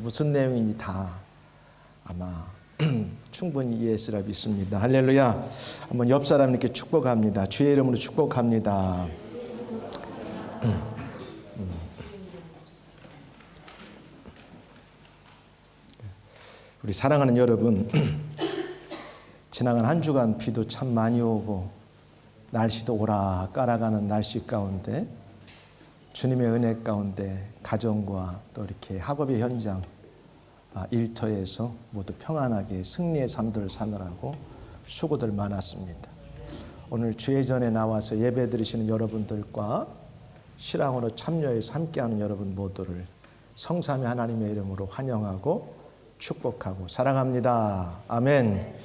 무슨 내용인지 다 아마 충분히 이해했으라 믿습니다. 할렐루야. 한번 옆 사람에게 축복합니다. 주의 이름으로 축복합니다. 우리 사랑하는 여러분, 지나간 한 주간 비도 참 많이 오고 날씨도 오락가락하는 날씨 가운데 주님의 은혜 가운데 가정과 또 이렇게 학업의 현장, 일터에서 모두 평안하게 승리의 삶들을 사느라고 수고들 많았습니다. 오늘 주예전에 나와서 예배 드리시는 여러분들과 실황으로 참여해서 함께하는 여러분 모두를 성삼위 하나님의 이름으로 환영하고 축복하고 사랑합니다. 아멘.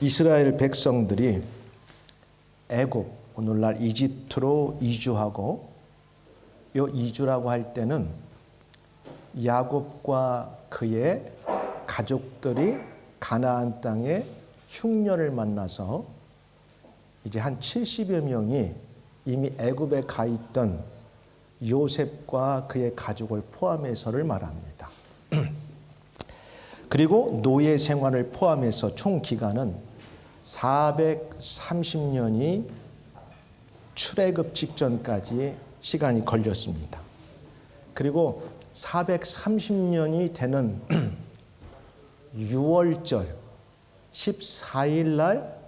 이스라엘 백성들이 애굽, 오늘날 이집트로 이주하고, 요 이주라고 할 때는 야곱과 그의 가족들이 가나안 땅에 흉년을 만나서 이제 한 70여 명이 이미 애굽에 가 있던 요셉과 그의 가족을 포함해서를 말합니다. 그리고 노예 생활을 포함해서 총 기간은 430년이 출애굽 직전까지 시간이 걸렸습니다. 그리고 430년이 되는 6월절 14일 날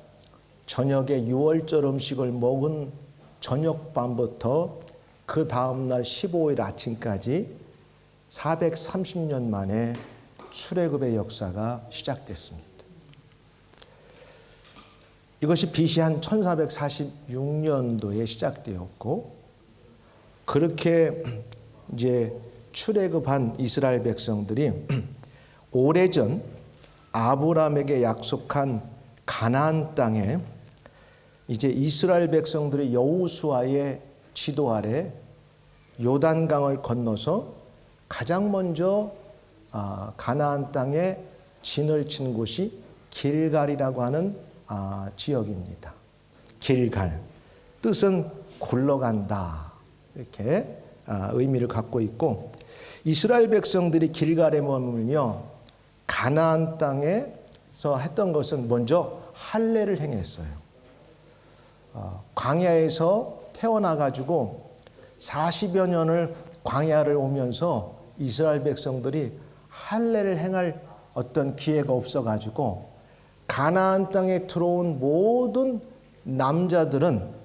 저녁에 6월절 음식을 먹은 저녁밤부터 그 다음날 15일 아침까지 430년 만에 출애굽의 역사가 시작됐습니다. 이것이 BC 한 1446년도에 시작되었고, 그렇게 이제 출애굽한 이스라엘 백성들이 오래전 아브라함에게 약속한 가나안 땅에 이제 이스라엘 백성들이 여호수아의 지도 아래 요단강을 건너서 가장 먼저 가나안 땅에 진을 친 곳이 길갈이라고 하는 지역입니다. 길갈, 뜻은 굴러간다, 이렇게 의미를 갖고 있고, 이스라엘 백성들이 길갈에 머물며 가나안 땅에서 했던 것은 먼저 할례를 행했어요. 광야에서 태어나 가지고 40여 년을 광야를 오면서 이스라엘 백성들이 할례를 행할 어떤 기회가 없어 가지고 가나안 땅에 들어온 모든 남자들은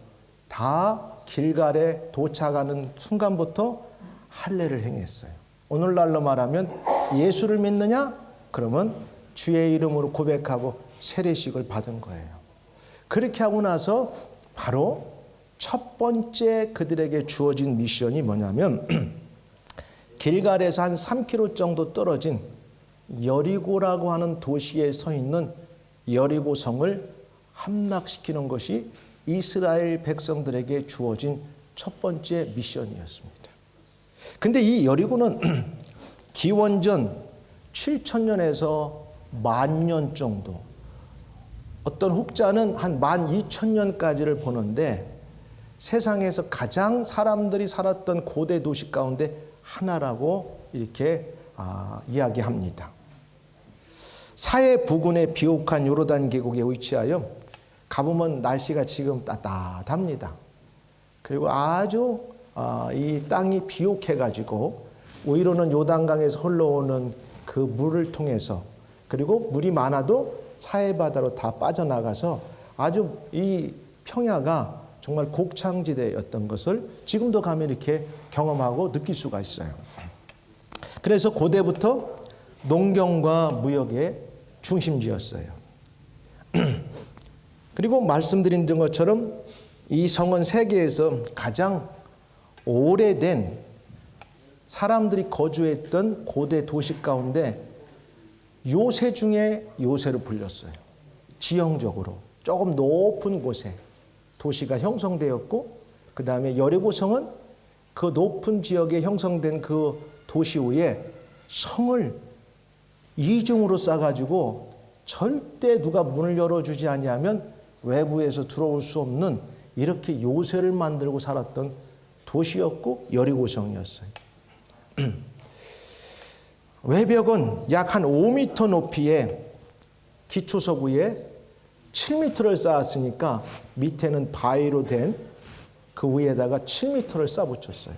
다 길갈에 도착하는 순간부터 할례를 행했어요. 오늘날로 말하면 예수를 믿느냐? 그러면 주의 이름으로 고백하고 세례식을 받은 거예요. 그렇게 하고 나서 바로 첫 번째 그들에게 주어진 미션이 뭐냐면 길갈에서 한 3km 정도 떨어진 여리고라고 하는 도시에 서 있는 여리고성을 함락시키는 것이 이스라엘 백성들에게 주어진 첫 번째 미션이었습니다. 근데 이 여리고는 기원전 7,000년에서 10,000년 정도, 어떤 혹자는 한 12,000년까지를 보는데 세상에서 가장 사람들이 살았던 고대 도시 가운데 하나라고 이렇게 이야기합니다. 사해 부근의 비옥한 요르단 계곡에 위치하여 가보면 날씨가 지금 따뜻합니다. 그리고 아주 이 땅이 비옥해가지고 오히려는 요단강에서 흘러오는 그 물을 통해서, 그리고 물이 많아도 사해바다로 다 빠져나가서 아주 이 평야가 정말 곡창지대였던 것을 지금도 가면 이렇게 경험하고 느낄 수가 있어요. 그래서 고대부터 농경과 무역의 중심지였어요. 그리고 말씀드린 것처럼 이 성은 세계에서 가장 오래된 사람들이 거주했던 고대 도시 가운데 요새 중에 요새로 불렸어요. 지형적으로 조금 높은 곳에 도시가 형성되었고, 그 다음에 여리고성은 그 높은 지역에 형성된 그 도시 위에 성을 이중으로 쌓아가지고 절대 누가 문을 열어주지 않으면 외부에서 들어올 수 없는 이렇게 요새를 만들고 살았던 도시였고 여리고성이었어요. 외벽은 약 한 5m 높이의 기초석 위에 7m를 쌓았으니까 밑에는 바위로 된 그 위에다가 7m를 쌓아붙였어요.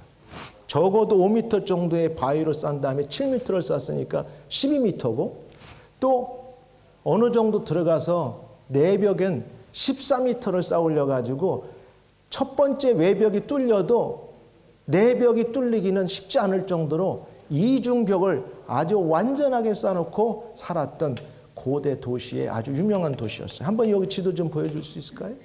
적어도 5m 정도의 바위로 쌓은 다음에 7m를 쌓았으니까 12m고, 또 어느 정도 들어가서 내벽엔 14m를 쌓으려 가지고 첫 번째 외벽이 뚫려도 내벽이 뚫리기는 쉽지 않을 정도로 이중벽을 아주 완전하게 쌓아놓고 살았던 고대 도시의 아주 유명한 도시였어요. 한번 여기 지도 좀 보여줄 수 있을까요?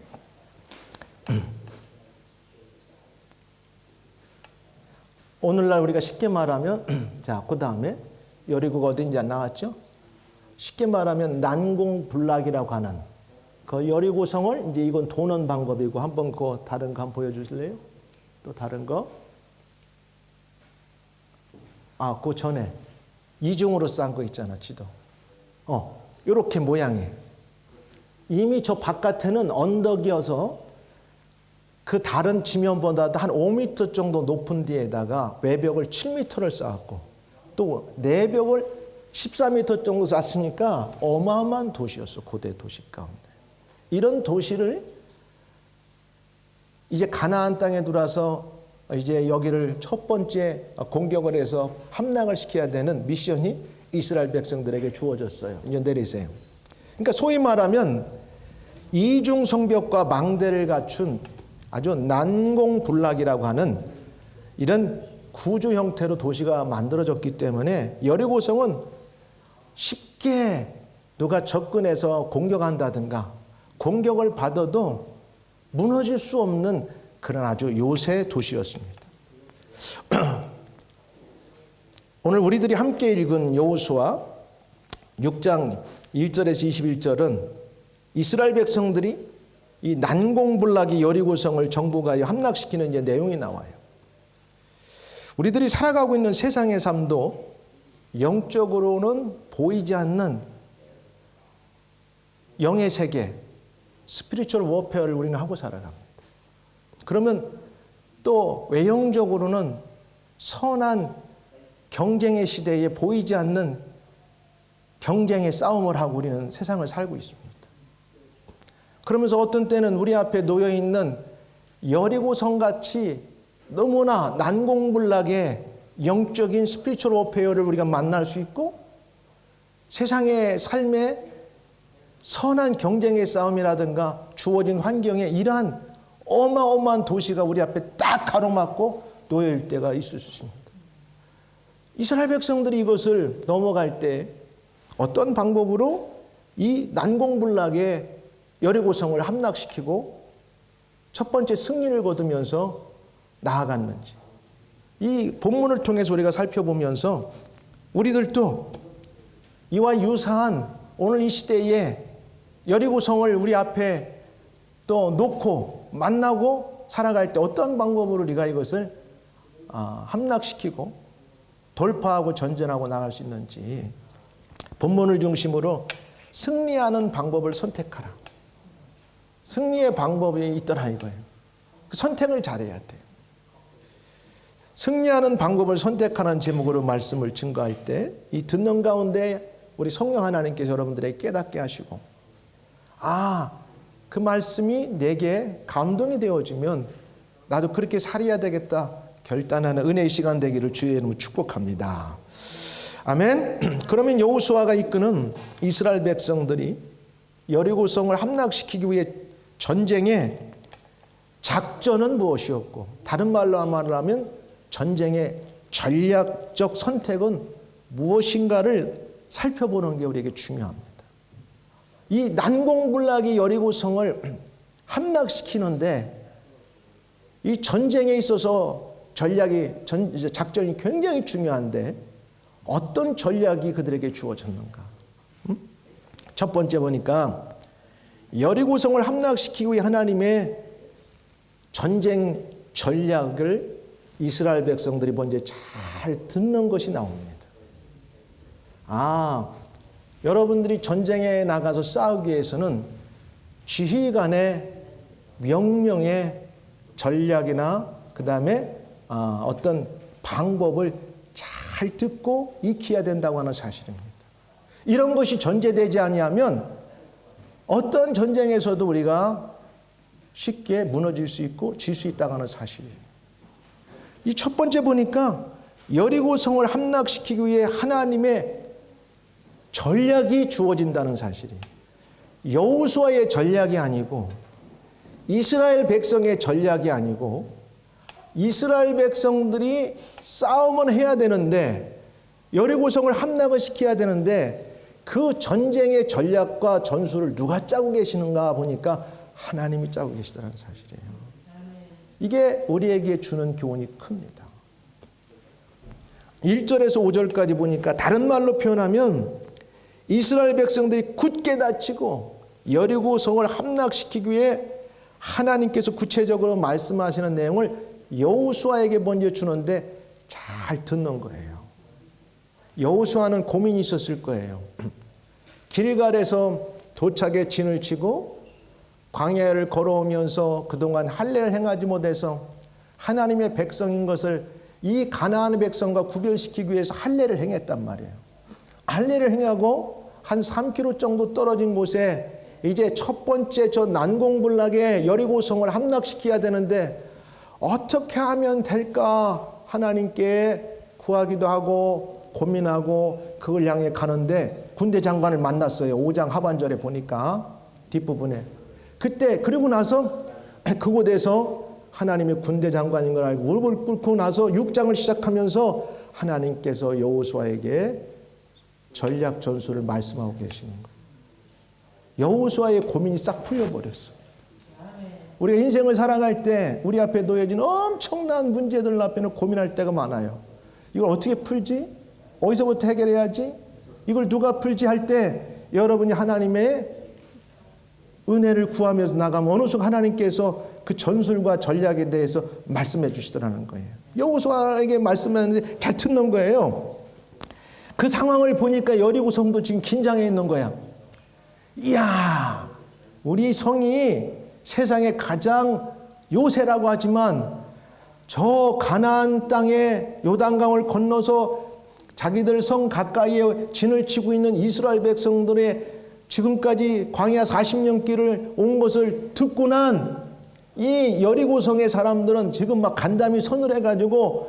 오늘날 우리가 쉽게 말하면 자, 그 다음에 여리고가 어딘지 나왔죠? 쉽게 말하면 난공불락이라고 하는 그 여리고성을, 이제 이건 도는 방법이고, 한번 그 다른 거 한번 보여주실래요? 또 다른 거? 그 전에 이중으로 쌓은 거 있잖아, 지도. 요렇게 모양이에요. 이미 저 바깥에는 언덕이어서 그 다른 지면보다도 한 5m 정도 높은 데에다가 외벽을 7m를 쌓았고, 또 내벽을 14m 정도 쌓았으니까 어마어마한 도시였어, 고대 도시 가운데. 이런 도시를 이제 가나안 땅에 들어와서 이제 여기를 첫 번째 공격을 해서 함락을 시켜야 되는 미션이 이스라엘 백성들에게 주어졌어요. 이제 내리세요. 그러니까 소위 말하면 이중 성벽과 망대를 갖춘 아주 난공불락이라고 하는 이런 구조 형태로 도시가 만들어졌기 때문에 여리고성은 쉽게 누가 접근해서 공격한다든가 공격을 받아도 무너질 수 없는 그런 아주 요새 도시였습니다. 오늘 우리들이 함께 읽은 여호수아 6장 1절에서 21절은 이스라엘 백성들이 이 난공불락이 여리고성을 정복하여 함락시키는 이제 내용이 나와요. 우리들이 살아가고 있는 세상의 삶도 영적으로는 보이지 않는 영의 세계, 스피리추얼 워페어를 우리는 하고 살아갑니다. 그러면 또 외형적으로는 선한 경쟁의 시대에 보이지 않는 경쟁의 싸움을 하고 우리는 세상을 살고 있습니다. 그러면서 어떤 때는 우리 앞에 놓여 있는 여리고성같이 너무나 난공불락의 영적인 스피리추얼 워페어를 우리가 만날 수 있고, 세상의 삶에 선한 경쟁의 싸움이라든가 주어진 환경에 이러한 어마어마한 도시가 우리 앞에 딱 가로막고 놓여 있을 때가 있을 수 있습니다. 이스라엘 백성들이 이것을 넘어갈 때 어떤 방법으로 이 난공불락의 여리고성을 함락시키고 첫 번째 승리를 거두면서 나아갔는지, 이 본문을 통해서 우리가 살펴보면서 우리들도 이와 유사한 오늘 이 시대에 여리고성을 우리 앞에 또 놓고 만나고 살아갈 때 어떤 방법으로 우리가 이것을 함락시키고 돌파하고 전전하고 나갈 수 있는지, 본문을 중심으로 승리하는 방법을 선택하라. 승리의 방법이 있더라 이거예요. 그 선택을 잘해야 돼요. 승리하는 방법을 선택하는 제목으로 말씀을 증거할 때 이 듣는 가운데 우리 성령 하나님께서 여러분들에게 깨닫게 하시고, 그 말씀이 내게 감동이 되어지면 나도 그렇게 살아야 되겠다 결단하는 은혜의 시간 되기를 주의 이름으로 축복합니다. 아멘. 그러면 여호수아가 이끄는 이스라엘 백성들이 여리고성을 함락시키기 위해 전쟁의 작전은 무엇이었고, 다른 말로 말하면 전쟁의 전략적 선택은 무엇인가를 살펴보는 게 우리에게 중요합니다. 이 난공불락이 여리고성을 함락시키는데 이 전쟁에 있어서 작전이 굉장히 중요한데 어떤 전략이 그들에게 주어졌는가? 첫 번째 보니까 여리고성을 함락시키기 위해 하나님의 전쟁 전략을 이스라엘 백성들이 먼저 잘 듣는 것이 나옵니다. 여러분들이 전쟁에 나가서 싸우기 위해서는 지휘관의 명령의 전략이나 그 다음에 어떤 방법을 잘 잘 듣고 익혀야 된다고 하는 사실입니다. 이런 것이 전제되지 아니하면 어떤 전쟁에서도 우리가 쉽게 무너질 수 있고 질 수 있다고 하는 사실이에요. 이 첫 번째 보니까 여리고성을 함락시키기 위해 하나님의 전략이 주어진다는 사실이에요. 여호수아의 전략이 아니고 이스라엘 백성의 전략이 아니고 이스라엘 백성들이 싸움을 해야 되는데 여리고성을 함락을 시켜야 되는데 그 전쟁의 전략과 전술을 누가 짜고 계시는가 보니까 하나님이 짜고 계시다는 사실이에요. 이게 우리에게 주는 교훈이 큽니다. 1절에서 5절까지 보니까 다른 말로 표현하면 이스라엘 백성들이 굳게 다치고 여리고성을 함락시키기 위해 하나님께서 구체적으로 말씀하시는 내용을 여호수아에게 먼저 주는데 잘 듣는 거예요. 여호수아는 고민이 있었을 거예요. 길갈에서 도착에 진을 치고 광야를 걸어오면서 그동안 할례를 행하지 못해서 하나님의 백성인 것을 이 가나안 백성과 구별시키기 위해서 할례를 행했단 말이에요. 할례를 행하고 한 3km 정도 떨어진 곳에 이제 첫 번째 저 난공불락의 여리고성을 함락시켜야 되는데 어떻게 하면 될까 하나님께 구하기도 하고 고민하고 그걸 향해 가는데 군대 장관을 만났어요. 5장 하반절에 보니까 뒷부분에. 그때 그리고 나서 그곳에서 하나님의 군대 장관인 걸 알고 무릎을 꿇고 나서 6장을 시작하면서 하나님께서 여호수아에게 전략 전술을 말씀하고 계시는 거예요. 여호수아의 고민이 싹 풀려버렸어요. 우리가 인생을 살아갈 때 우리 앞에 놓여진 엄청난 문제들 앞에는 고민할 때가 많아요. 이걸 어떻게 풀지? 어디서부터 해결해야지? 이걸 누가 풀지 할 때 여러분이 하나님의 은혜를 구하면서 나가면 어느 순간 하나님께서 그 전술과 전략에 대해서 말씀해 주시더라는 거예요. 여호수아에게 말씀하는데 잘 듣는 거예요. 그 상황을 보니까 여리고성도 지금 긴장해 있는 거야. 이야, 우리 성이 세상에 가장 요새라고 하지만 저 가나안 땅에 요단강을 건너서 자기들 성 가까이에 진을 치고 있는 이스라엘 백성들의 지금까지 광야 40년 길을 온 것을 듣고 난 이 여리고성의 사람들은 지금 막 간담이 선을 해가지고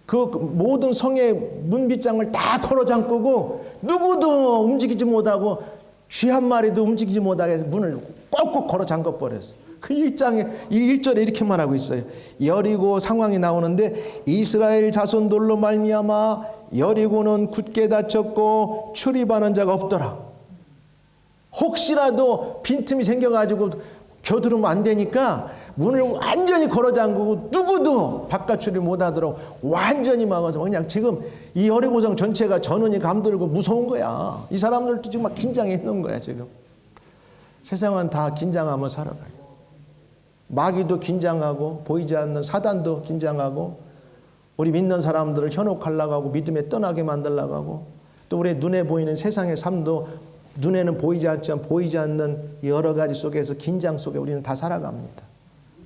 그 모든 성의 문빗장을 다 걸어 잠그고 누구도 움직이지 못하고 쥐 한 마리도 움직이지 못하게 문을 꼭꼭 걸어 잠궈 버렸어요. 그 1절에 이렇게 말하고 있어요. 여리고 상황이 나오는데 이스라엘 자손들로 말미암아 여리고는 굳게 닫혔고 출입하는 자가 없더라. 혹시라도 빈틈이 생겨가지고 겨들으면 안 되니까 문을 완전히 걸어 잠그고 누구도 바깥 출입 못하도록 완전히 막아서 그냥 지금 이 여리고성 전체가 전원이 감돌고 무서운 거야. 이 사람들도 지금 막 긴장해 있는 거야 지금. 세상은 다 긴장하며 살아가요. 마귀도 긴장하고 보이지 않는 사단도 긴장하고 우리 믿는 사람들을 현혹하려고 하고 믿음에 떠나게 만들려고 하고 또 우리 눈에 보이는 세상의 삶도 눈에는 보이지 않지만 보이지 않는 여러 가지 속에서 긴장 속에 우리는 다 살아갑니다.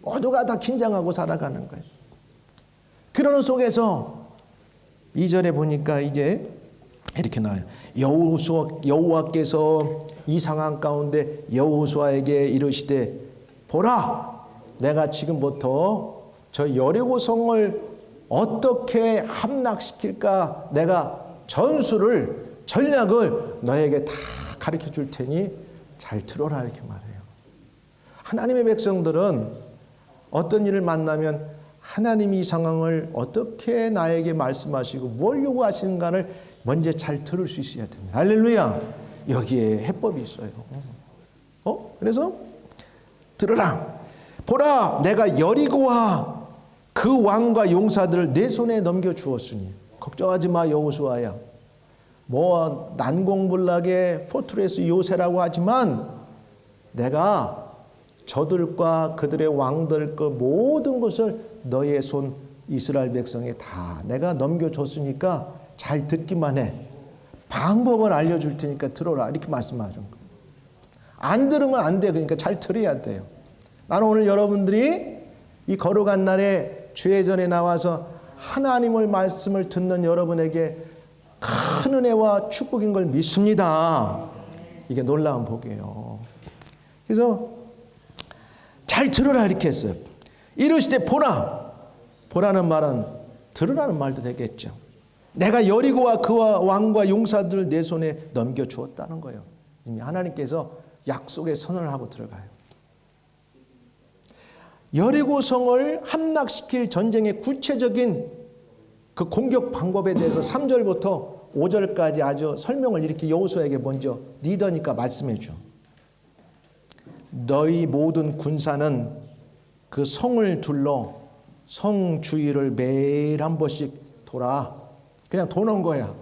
모두가 다 긴장하고 살아가는 거예요. 그러는 속에서 2절에 보니까 이제 이렇게 나와요. 여호와께서 이 상황 가운데 여호수아에게 이르시되 보라, 내가 지금부터 저 여리고성을 어떻게 함락시킬까 내가 전략을 너에게 다 가르쳐 줄 테니 잘 들어라 이렇게 말해요. 하나님의 백성들은 어떤 일을 만나면 하나님이 이 상황을 어떻게 나에게 말씀하시고 뭘 요구하시는가를 먼저 잘 들을 수 있어야 됩니다. 할렐루야. 여기에 해법이 있어요. 그래서 들으라. 보라, 내가 여리고와 그 왕과 용사들을 내 손에 넘겨주었으니 걱정하지 마 여호수아야. 뭐 난공불락의 포트레스 요새라고 하지만 내가 저들과 그들의 왕들 그 모든 것을 너의 손 이스라엘 백성에 다 내가 넘겨줬으니까 잘 듣기만 해. 방법을 알려줄 테니까 들어라 이렇게 말씀하는 거예요. 안 들으면 안 돼. 그러니까 잘 들어야 돼요. 나는 오늘 여러분들이 이 거룩한 날에 주의 전에 나와서 하나님의 말씀을 듣는 여러분에게 큰 은혜와 축복인 걸 믿습니다. 이게 놀라운 복이에요. 그래서 잘 들으라 이렇게 했어요. 이르시되 보라. 보라는 말은 들으라는 말도 되겠죠. 내가 여리고와 그와 왕과 용사들을 내 손에 넘겨주었다는 거예요. 이미 하나님께서 약속의 선언을 하고 들어가요. 여리고 성을 함락시킬 전쟁의 구체적인 그 공격 방법에 대해서 3절부터 5절까지 아주 설명을 이렇게 여호수아에게 먼저 리더니까 말씀해 줘. 너희 모든 군사는 그 성을 둘러 성 주위를 매일 한 번씩 돌아. 그냥 도는 거야.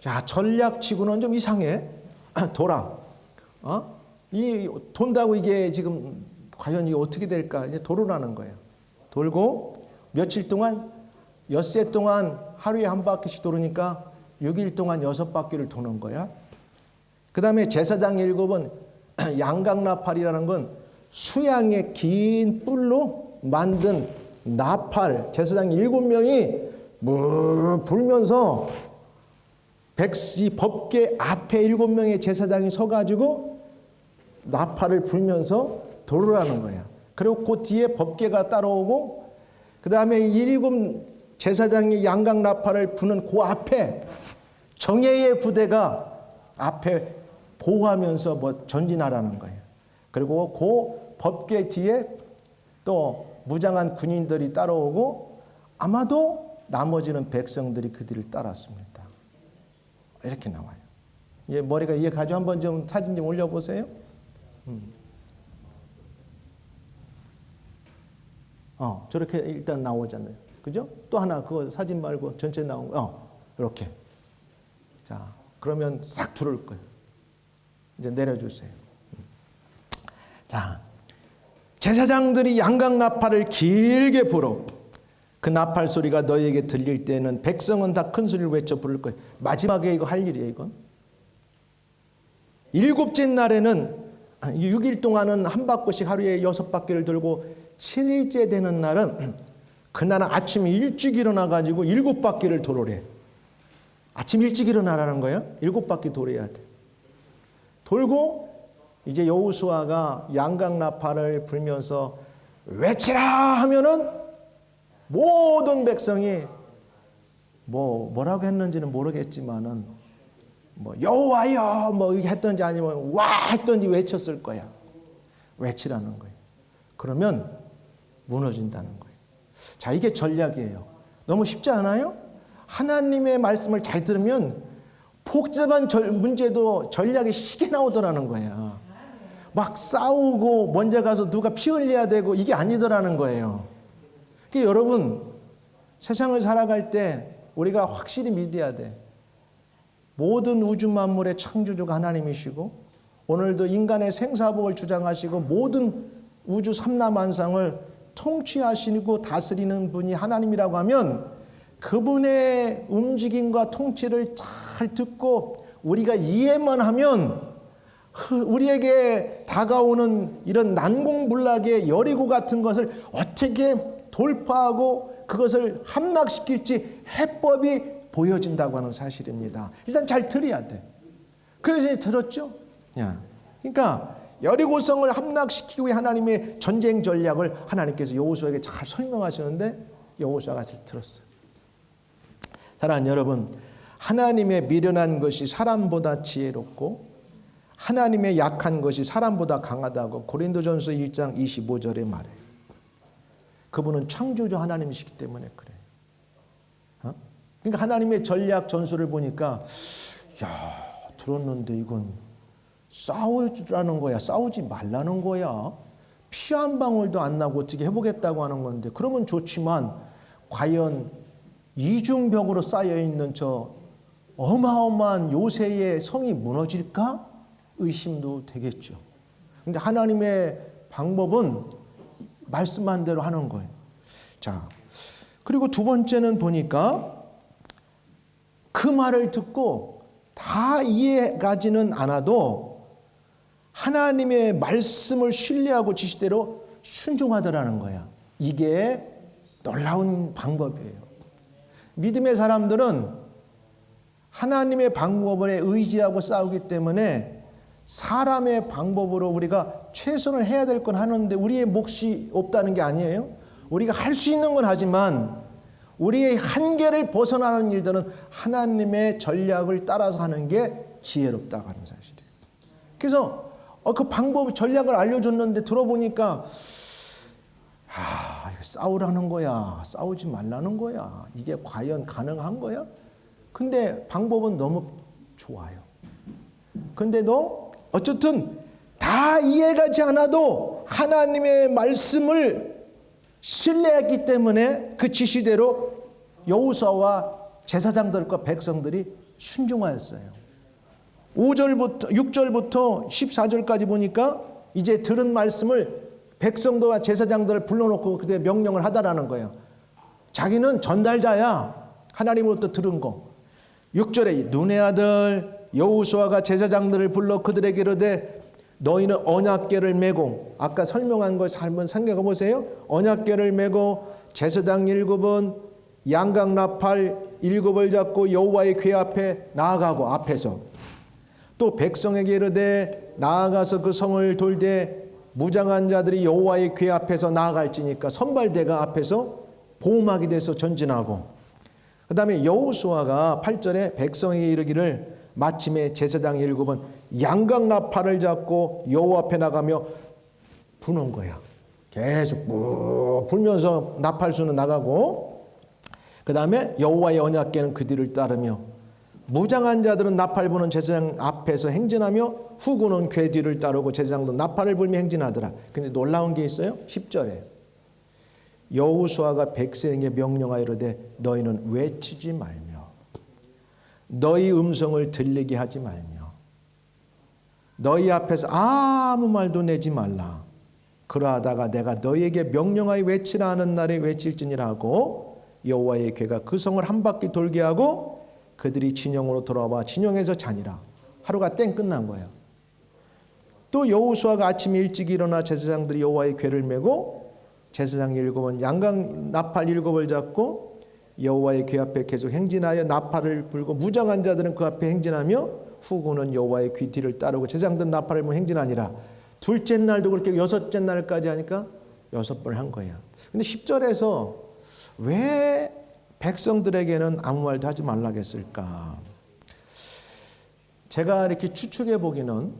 야, 전략치고는 좀 이상해. 돌아. 이 돈다고 이게 지금 과연 이게 어떻게 될까? 이제 돌으라는 거예요. 돌고 며칠 동안 엿새 동안 하루에 한 바퀴씩 도르니까 6일 동안 6바퀴를 도는 거야. 그 다음에 제사장 7은 양각나팔이라는 건 수양의 긴 뿔로 만든 나팔, 제사장 7명이 뭐 불면서 이 법궤 앞에 7명의 제사장이 서가지고 나팔을 불면서 도르라는 거야. 그리고 그 뒤에 법궤가 따라오고 그 다음에 7 제사장이 양각 나팔을 부는 그 앞에 정예의 부대가 앞에 보호하면서 뭐 전진하라는 거예요. 그리고 그 법궤 뒤에 또 무장한 군인들이 따라오고 아마도 나머지는 백성들이 그 뒤를 따랐습니다. 이렇게 나와요. 예, 머리가 이해가죠? 한번 좀 사진 좀 올려보세요. 저렇게 일단 나오잖아요. 그죠? 또 하나 그거 사진 말고 전체 나온 거. 이렇게. 자, 그러면 싹 들어올 거예요. 이제 내려주세요. 자, 제사장들이 양각 나팔을 길게 불어. 그 나팔 소리가 너희에게 들릴 때는 백성은 다 큰 소리를 외쳐 부를 거예요. 마지막에 이거 할 일이에요, 이건. 7째 날에는 6일 동안은 한 바퀴씩 하루에 6바퀴를 돌고 7일째 되는 날은 그날은 아침 일찍 일어나 가지고 7바퀴를 돌으래. 아침 일찍 일어나라는 거예요. 7바퀴 돌아야 돼. 돌고 이제 여호수아가 양각 나팔을 불면서 외치라 하면은 모든 백성이 뭐라고 했는지는 모르겠지만은 뭐 여호와여 뭐 했던지 아니면 와 했던지 외쳤을 거야. 외치라는 거예요. 그러면 무너진다는 거예요. 자, 이게 전략이에요. 너무 쉽지 않아요? 하나님의 말씀을 잘 들으면 복잡한 문제도 전략이 쉽게 나오더라는 거야. 막 싸우고 먼저 가서 누가 피 흘려야 되고 이게 아니더라는 거예요. 그러니까 여러분 세상을 살아갈 때 우리가 확실히 믿어야 돼. 모든 우주 만물의 창조주가 하나님이시고 오늘도 인간의 생사복을 주장하시고 모든 우주 삼라만상을 통치하시고 다스리는 분이 하나님이라고 하면 그분의 움직임과 통치를 잘 듣고 우리가 이해만 하면 우리에게 다가오는 이런 난공불락의 여리고 같은 것을 어떻게 돌파하고 그것을 함락시킬지 해법이 보여진다고 하는 사실입니다. 일단 잘 들어야 돼. 그래서 들었죠? 그러니까 여리고성을 함락시키기 위해 하나님의 전쟁 전략을 하나님께서 여호수아에게 잘 설명하시는데 여호수아가 잘 들었어요. 사랑하는 여러분, 하나님의 미련한 것이 사람보다 지혜롭고 하나님의 약한 것이 사람보다 강하다고 고린도전서 1장 25절에 말해요. 그분은 창조주 하나님이시기 때문에 그래요. 그러니까 하나님의 전략 전술을 보니까 들었는데 이건 싸우라는 거야. 싸우지 말라는 거야. 피 한 방울도 안 나고 어떻게 해보겠다고 하는 건데 그러면 좋지만 과연 이중벽으로 쌓여있는 저 어마어마한 요새의 성이 무너질까? 의심도 되겠죠. 근데 하나님의 방법은 말씀한 대로 하는 거예요. 자, 그리고 두 번째는 보니까 그 말을 듣고 다 이해가지는 않아도 하나님의 말씀을 신뢰하고 지시대로 순종하더라는 거야. 이게 놀라운 방법이에요. 믿음의 사람들은 하나님의 방법에 의지하고 싸우기 때문에 사람의 방법으로 우리가 최선을 해야 될 건 하는데 우리의 몫이 없다는 게 아니에요. 우리가 할 수 있는 건 하지만 우리의 한계를 벗어나는 일들은 하나님의 전략을 따라서 하는 게 지혜롭다고 하는 사실이에요. 그래서 그 방법, 전략을 알려줬는데 들어보니까 이거 싸우라는 거야, 싸우지 말라는 거야, 이게 과연 가능한 거야? 근데 방법은 너무 좋아요. 근데도 어쨌든 다 이해가지 않아도 하나님의 말씀을 신뢰했기 때문에 그 지시대로 여호수아와 제사장들과 백성들이 순종하였어요. 6절부터 14절까지 보니까 이제 들은 말씀을 백성도와 제사장들을 불러놓고 그때 명령을 하다라는 거예요. 자기는 전달자야. 하나님으로부터 들은 거. 6절에 눈의 아들 여호수아가 제사장들을 불러 그들에게 이르되 너희는 언약궤를 메고, 아까 설명한 거 한번 생각해 보세요. 언약궤를 메고 제사장 7은 양각 나팔 7을 잡고 여호와의 궤 앞에 나아가고, 앞에서 또 백성에게 이르되 나아가서 그 성을 돌되 무장한 자들이 여호와의 궤 앞에서 나아갈지니까 선발대가 앞에서 보호막이 돼서 전진하고, 그 다음에 여호수아가 8절에 백성에게 이르기를 마침에 제사장 7은 양각 나팔을 잡고 여호와 앞에 나가며 부는 거야. 계속 푹 불면서 나팔수는 나가고, 그 다음에 여호와의 언약궤는 그 뒤를 따르며 무장한 자들은 나팔 부는 제사장 앞에서 행진하며 후군은 궤 뒤를 따르고 제사장도 나팔을 불며 행진하더라. 근데 놀라운 게 있어요. 10절에 여호수아가 백성에게 명령하여 이르되 너희는 외치지 말며 너희 음성을 들리게 하지 말며 너희 앞에서 아무 말도 내지 말라. 그러하다가 내가 너희에게 명령하여 외치라 하는 날에 외칠지니라 하고 여호와의 궤가 그 성을 한 바퀴 돌게 하고 그들이 진영으로 돌아와 진영에서 자니라. 하루가 땡 끝난 거예요. 또 여호수아가 아침에 일찍 일어나 제사장들이 여호와의 궤를 메고 제사장 7은 양각 나팔 7을 잡고 여호와의 궤 앞에 계속 행진하여 나팔을 불고 무장한 자들은 그 앞에 행진하며 후군은 여호와의 궤 뒤를 따르고 제사장들은 나팔을 불고 행진하니라. 둘째 날도 그렇게 여섯째 날까지 하니까 6번 한 거야. 근데 10절에서 왜 백성들에게는 아무 말도 하지 말라고 했을까? 제가 이렇게 추측해 보기는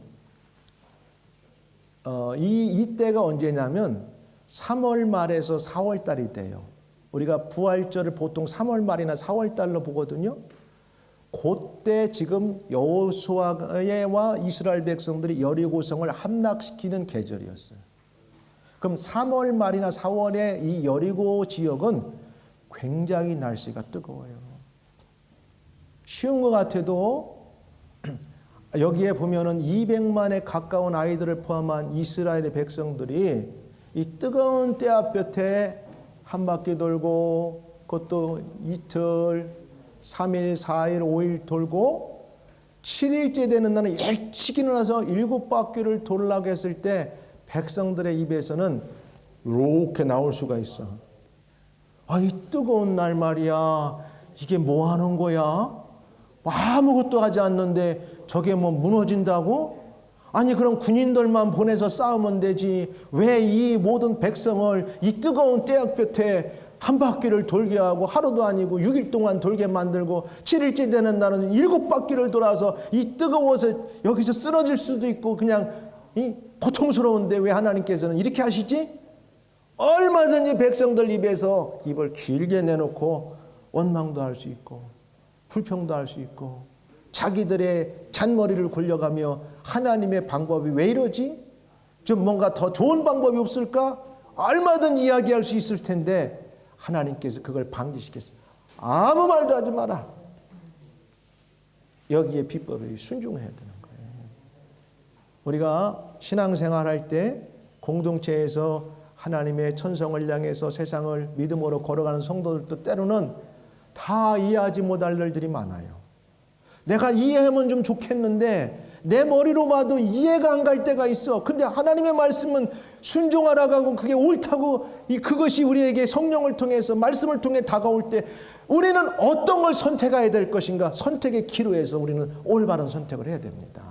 이때가 언제냐면 3월 말에서 4월 달이 돼요. 우리가 부활절을 보통 3월 말이나 4월 달로 보거든요. 그때 지금 여호수아와 이스라엘 백성들이 여리고성을 함락시키는 계절이었어요. 그럼 3월 말이나 4월에 이 여리고 지역은 굉장히 날씨가 뜨거워요. 쉬운 것 같아도 여기에 보면은 200만에 가까운 아이들을 포함한 이스라엘의 백성들이 이 뜨거운 때압볕에 한 바퀴 돌고, 그것도 이틀, 3일, 4일, 5일 돌고 7일째 되는 날은 일찍 일어나서 7바퀴를 돌라고 했을 때 백성들의 입에서는 이렇게 나올 수가 있어. 이 뜨거운 날 말이야, 이게 뭐 하는 거야? 아무것도 하지 않는데 저게 뭐 무너진다고? 아니 그럼 군인들만 보내서 싸우면 되지 왜 이 모든 백성을 이 뜨거운 때약볕에 한 바퀴를 돌게 하고 하루도 아니고 6일 동안 돌게 만들고 7일째 되는 날은 7바퀴를 돌아서 이 뜨거워서 여기서 쓰러질 수도 있고 그냥 고통스러운데 왜 하나님께서는 이렇게 하시지? 얼마든지 백성들 입에서 입을 길게 내놓고 원망도 할 수 있고 불평도 할 수 있고 자기들의 잔머리를 굴려가며 하나님의 방법이 왜 이러지? 좀 뭔가 더 좋은 방법이 없을까? 얼마든지 이야기할 수 있을 텐데 하나님께서 그걸 방지시켰어요. 아무 말도 하지 마라. 여기에 비법이 순종해야 되는 거예요. 우리가 신앙생활할 때 공동체에서 하나님의 천성을 향해서 세상을 믿음으로 걸어가는 성도들도 때로는 다 이해하지 못할 일들이 많아요. 내가 이해하면 좀 좋겠는데 내 머리로 봐도 이해가 안 갈 때가 있어. 근데 하나님의 말씀은 순종하라고 하고 그게 옳다고 그것이 우리에게 성령을 통해서 말씀을 통해 다가올 때 우리는 어떤 걸 선택해야 될 것인가? 선택의 기로에서 우리는 올바른 선택을 해야 됩니다.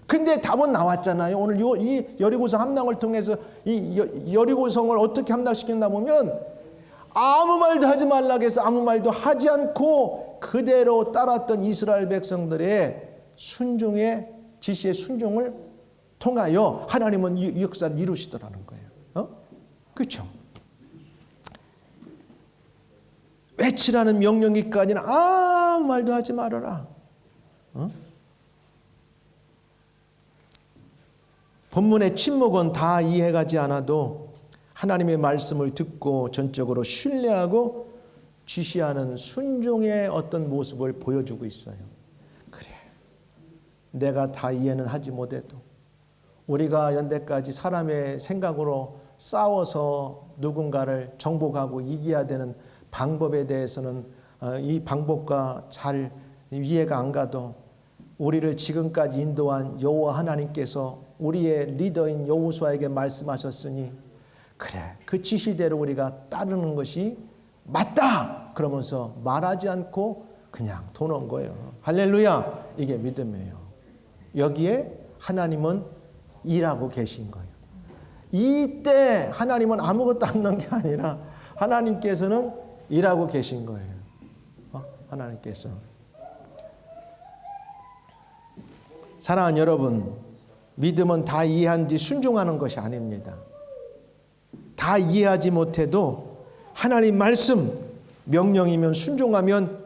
근데 답은 나왔잖아요. 오늘 이 여리고성 함락을 통해서 이 여리고성을 어떻게 함락시켰나 보면 아무 말도 하지 말라고 해서 아무 말도 하지 않고 그대로 따랐던 이스라엘 백성들의 순종의 지시의 순종을 통하여 하나님은 이 역사를 이루시더라는 거예요. 그렇죠? 외치라는 명령이까지는 아무 말도 하지 말아라. 본문의 침묵은 다 이해가지 않아도 하나님의 말씀을 듣고 전적으로 신뢰하고 지시하는 순종의 어떤 모습을 보여주고 있어요. 그래, 내가 다 이해는 하지 못해도 우리가 연대까지 사람의 생각으로 싸워서 누군가를 정복하고 이겨야 되는 방법에 대해서는 이 방법과 잘 이해가 안 가도 우리를 지금까지 인도한 여호와 하나님께서 우리의 리더인 여호수아에게 말씀하셨으니 그래, 그 지시대로 우리가 따르는 것이 맞다 그러면서 말하지 않고 그냥 도는 거예요. 할렐루야. 이게 믿음이에요. 여기에 하나님은 일하고 계신 거예요. 이때 하나님은 아무것도 안 넣은 게 아니라 하나님께서는 일하고 계신 거예요. 하나님께서. 사랑하는 여러분, 믿음은 다 이해한 뒤 순종하는 것이 아닙니다. 다 이해하지 못해도 하나님 말씀, 명령이면 순종하면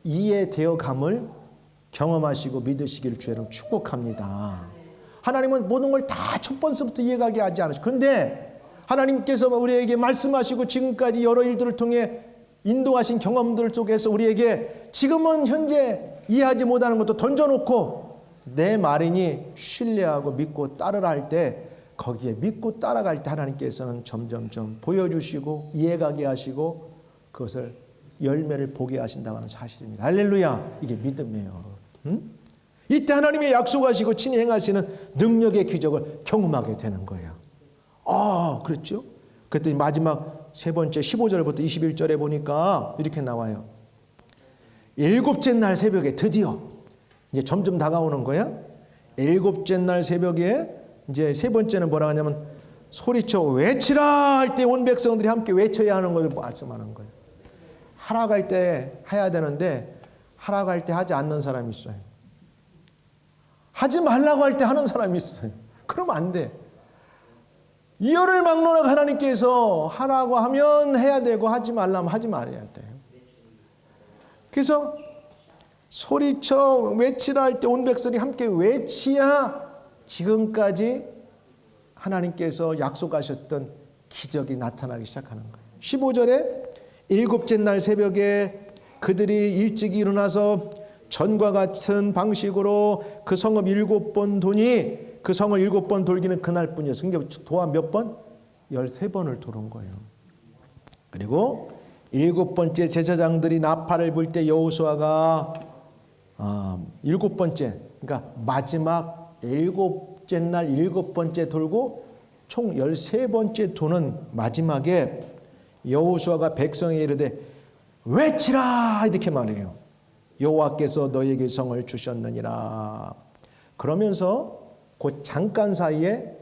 이해되어 감을 경험하시고 믿으시기를 주여는 축복합니다. 하나님은 모든 걸 다 첫 번째부터 이해가게 하지 않으시고 그런데 하나님께서 우리에게 말씀하시고 지금까지 여러 일들을 통해 인도하신 경험들 속에서 우리에게 지금은 현재 이해하지 못하는 것도 던져놓고 내 말이니 신뢰하고 믿고 따르라 할 때 거기에 믿고 따라갈 때 하나님께서는 점점점 보여주시고 이해가게 하시고 그것을 열매를 보게 하신다는 사실입니다. 할렐루야. 이게 믿음이에요. 이때 하나님의 약속하시고 친히 행하시는 능력의 기적을 경험하게 되는 거예요. 그렇죠? 그랬더니 마지막 세 번째 15절부터 21절에 보니까 이렇게 나와요. 일곱째 날 새벽에 드디어 이제 점점 다가오는 거야. 일곱째 날 새벽에 이제 세 번째는 뭐라 하냐면 소리쳐 외치라 할 때 온 백성들이 함께 외쳐야 하는 것을 말씀하는 거예요. 하라 갈 때 해야 되는데 하라 갈 때 하지 않는 사람이 있어요. 하지 말라고 할 때 하는 사람이 있어요. 그러면 안 돼. 이열을 막론하고 하나님께서 하라고 하면 해야 되고 하지 말라면 하지 말아야 돼요. 그래서 소리쳐 외치라 할 때 온 백성이 함께 외치야 지금까지 하나님께서 약속하셨던 기적이 나타나기 시작하는 거예요. 15절에 일곱째 날 새벽에 그들이 일찍 일어나서 전과 같은 방식으로 그 성을 7번 도니 그 성을 7번 돌기는 그날뿐이었어요. 그러니까 도와 몇 번? 13번을 도는 거예요. 그리고 7번째 제사장들이 나팔을 불 때 여호수아가 7번째 그러니까 마지막 7째 날 7번째 돌고 총 13번째 도는 마지막에 여호수아가 백성에게 이르되 외치라 이렇게 말해요. 여호와께서 너에게 성을 주셨느니라. 그러면서 그 잠깐 사이에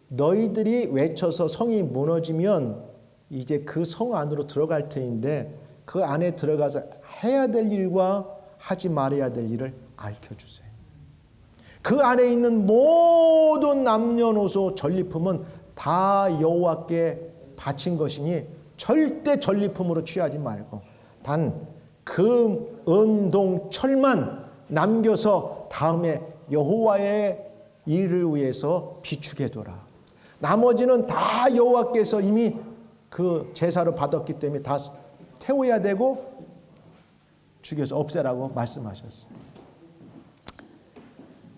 너희들이 외쳐서 성이 무너지면 이제 그 성 안으로 들어갈 터인데 그 안에 들어가서 해야 될 일과 하지 말아야 될 일을 알려주세요. 그 안에 있는 모든 남녀노소 전리품은 다 여호와께 바친 것이니 절대 전리품으로 취하지 말고 단 금, 은, 동, 철만 남겨서 다음에 여호와의 일을 위해서 비추게 둬라. 나머지는 다 여호와께서 이미 그 제사로 받았기 때문에 다 태워야 되고 죽여서 없애라고 말씀하셨어요.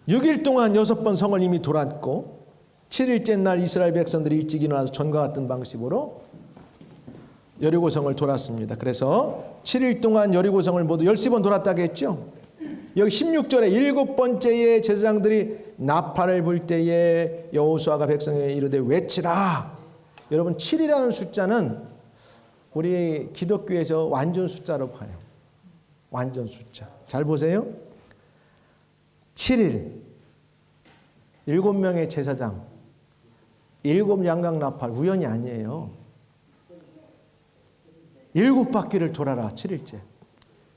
6일 동안 6번 성을 이미 돌았고 7일째 날 이스라엘 백성들이 일찍 일어나서 전과 같은 방식으로 여리고성을 돌았습니다. 그래서 7일 동안 여리고성을 모두 13번 돌았다고 했죠. 여기 16절에 일곱 번째에 제사장들이 나팔을 불 때에 여호수아가 백성에게 이르되 외치라. 여러분 7이라는 숫자는 우리 기독교에서 완전 숫자로 봐요. 완전 숫자. 잘 보세요. 7일 7명의 제사장 7 양각 나팔 우연이 아니에요. 7바퀴를 돌아라 7일째.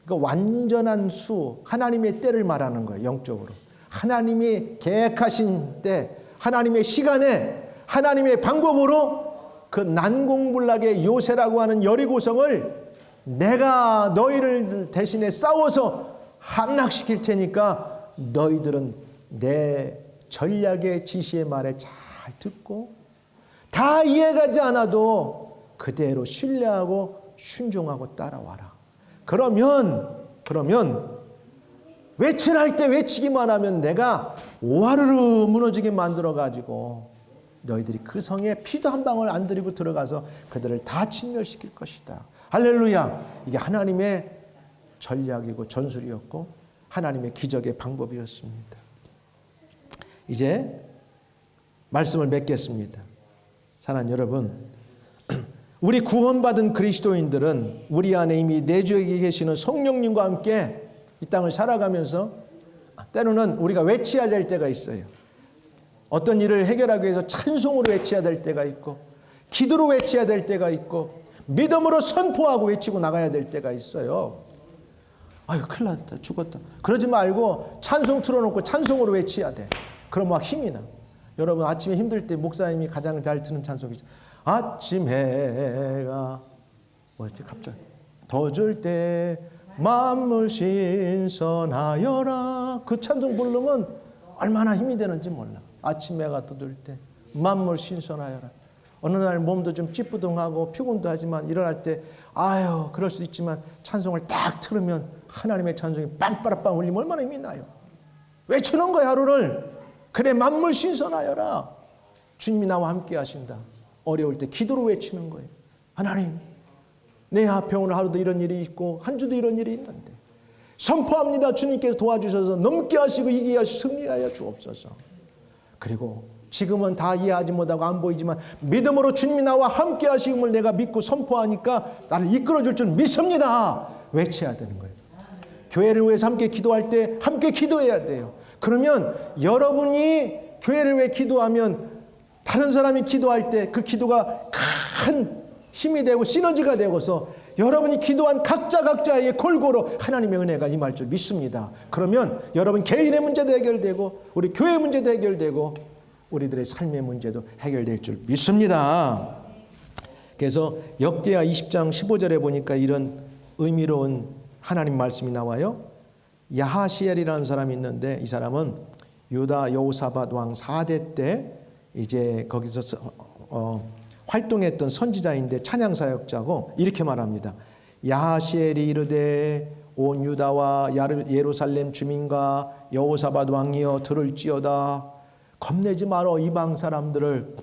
그러니까 완전한 수, 하나님의 때를 말하는 거예요. 영적으로. 하나님이 계획하신 때, 하나님의 시간에, 하나님의 방법으로 그 난공불락의 요새라고 하는 여리고성을 내가 너희를 대신에 싸워서 함락시킬 테니까 너희들은 내 전략의 지시의 말에 잘 듣고 다 이해가지 않아도 그대로 신뢰하고 순종하고 따라와라. 그러면 외치라 할 때 외치기만 하면 내가 와르르 무너지게 만들어가지고 너희들이 그 성에 피도 한 방울 안 들이고 들어가서 그들을 다 진멸시킬 것이다. 할렐루야. 이게 하나님의 전략이고 전술이었고 하나님의 기적의 방법이었습니다. 이제 말씀을 맺겠습니다. 사랑하는 여러분, 우리 구원받은 그리스도인들은 우리 안에 이미 내주에 계시는 성령님과 함께 이 땅을 살아가면서 때로는 우리가 외쳐야 될 때가 있어요. 어떤 일을 해결하기 위해서 찬송으로 외쳐야 될 때가 있고 기도로 외쳐야 될 때가 있고 믿음으로 선포하고 외치고 나가야 될 때가 있어요. 아유 큰일 났다 죽었다 그러지 말고 찬송 틀어놓고 찬송으로 외쳐야 돼. 그럼 막 힘이 나. 여러분 아침에 힘들 때 목사님이 가장 잘 트는 찬송이 있어요. 아침 해가 뭐였지 갑자기 더 줄 때 만물 신선하여라. 그 찬송 부르면 얼마나 힘이 되는지 몰라. 아침 해가 떠들 때 만물 신선하여라. 어느 날 몸도 좀 찌뿌둥하고 피곤도 하지만 일어날 때 아유 그럴 수 있지만 찬송을 딱 틀으면 하나님의 찬송이 빵빠라빵 울리면 얼마나 힘이 나요. 외치는 거야 하루를. 그래 만물 신선하여라. 주님이 나와 함께 하신다. 어려울 때 기도로 외치는 거예요. 하나님 내 앞에 오늘 하루도 이런 일이 있고 한 주도 이런 일이 있는데 선포합니다. 주님께서 도와주셔서 넘게 하시고 이기게 하시고 승리하여 주옵소서. 그리고 지금은 다 이해하지 못하고 안 보이지만 믿음으로 주님이 나와 함께 하심을 내가 믿고 선포하니까 나를 이끌어 줄 줄 믿습니다. 외쳐야 되는 거예요. 교회를 위해서 함께 기도할 때 함께 기도해야 돼요. 그러면 여러분이 교회를 위해 기도하면 다른 사람이 기도할 때 그 기도가 큰 힘이 되고 시너지가 되고서 여러분이 기도한 각자의 골고루 하나님의 은혜가 임할 줄 믿습니다. 그러면 여러분 개인의 문제도 해결되고 우리 교회 문제도 해결되고 우리들의 삶의 문제도 해결될 줄 믿습니다. 그래서 역대하 20장 15절에 보니까 이런 의미로운 하나님 말씀이 나와요. 야하시엘이라는 사람이 있는데 이 사람은 유다 여호사밧 왕 4대 때 이제 거기서 활동했던 선지자인데 찬양사역자고 이렇게 말합니다. 야하시엘이 이르되 온 유다와 예루살렘 주민과 여호사밧 왕이여 들을지어다. 겁내지 말어 이방 사람들을.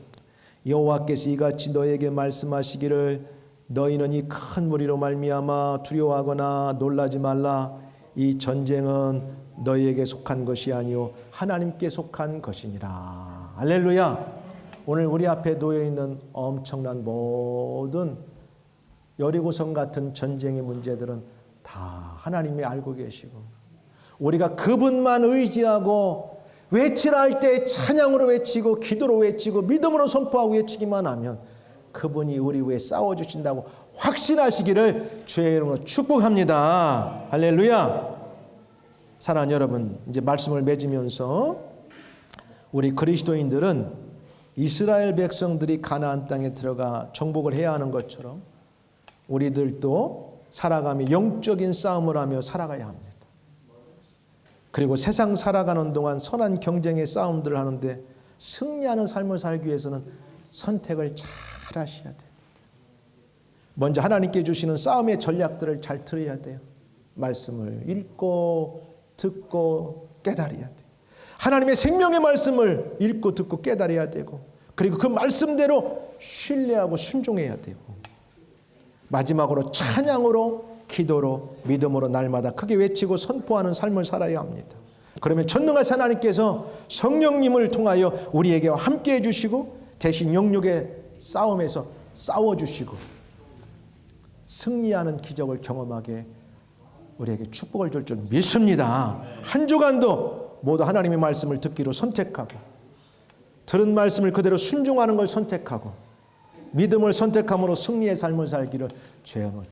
여호와께서 이같이 너에게 말씀하시기를 너희는 이 큰 무리로 말미암아 두려워하거나 놀라지 말라. 이 전쟁은 너희에게 속한 것이 아니요 하나님께 속한 것이니라. 할렐루야. 오늘 우리 앞에 놓여 있는 엄청난 모든 여리고성 같은 전쟁의 문제들은 다 하나님이 알고 계시고 우리가 그분만 의지하고 외치라 할 때 찬양으로 외치고 기도로 외치고 믿음으로 선포하고 외치기만 하면 그분이 우리 위해 싸워주신다고 확신하시기를 주의 이름으로 축복합니다. 할렐루야. 사랑하는 여러분, 이제 말씀을 맺으면서 우리 그리스도인들은 이스라엘 백성들이 가나안 땅에 들어가 정복을 해야 하는 것처럼 우리들도 살아가며 영적인 싸움을 하며 살아가야 합니다. 그리고 세상 살아가는 동안 선한 경쟁의 싸움들을 하는데 승리하는 삶을 살기 위해서는 선택을 잘 하셔야 돼요. 먼저 하나님께 주시는 싸움의 전략들을 잘 들어야 돼요. 말씀을 읽고 듣고 깨달아야 돼요. 하나님의 생명의 말씀을 읽고 듣고 깨달아야 되고 그리고 그 말씀대로 신뢰하고 순종해야 되고 마지막으로 찬양으로 기도로 믿음으로 날마다 크게 외치고 선포하는 삶을 살아야 합니다. 그러면 전능하신 하나님께서 성령님을 통하여 우리에게 함께 해주시고 대신 영육의 싸움에서 싸워주시고 승리하는 기적을 경험하게 우리에게 축복을 줄 줄 믿습니다. 한 주간도 모두 하나님의 말씀을 듣기로 선택하고 들은 말씀을 그대로 순종하는 걸 선택하고 믿음을 선택함으로 승리의 삶을 살기를 죄어놓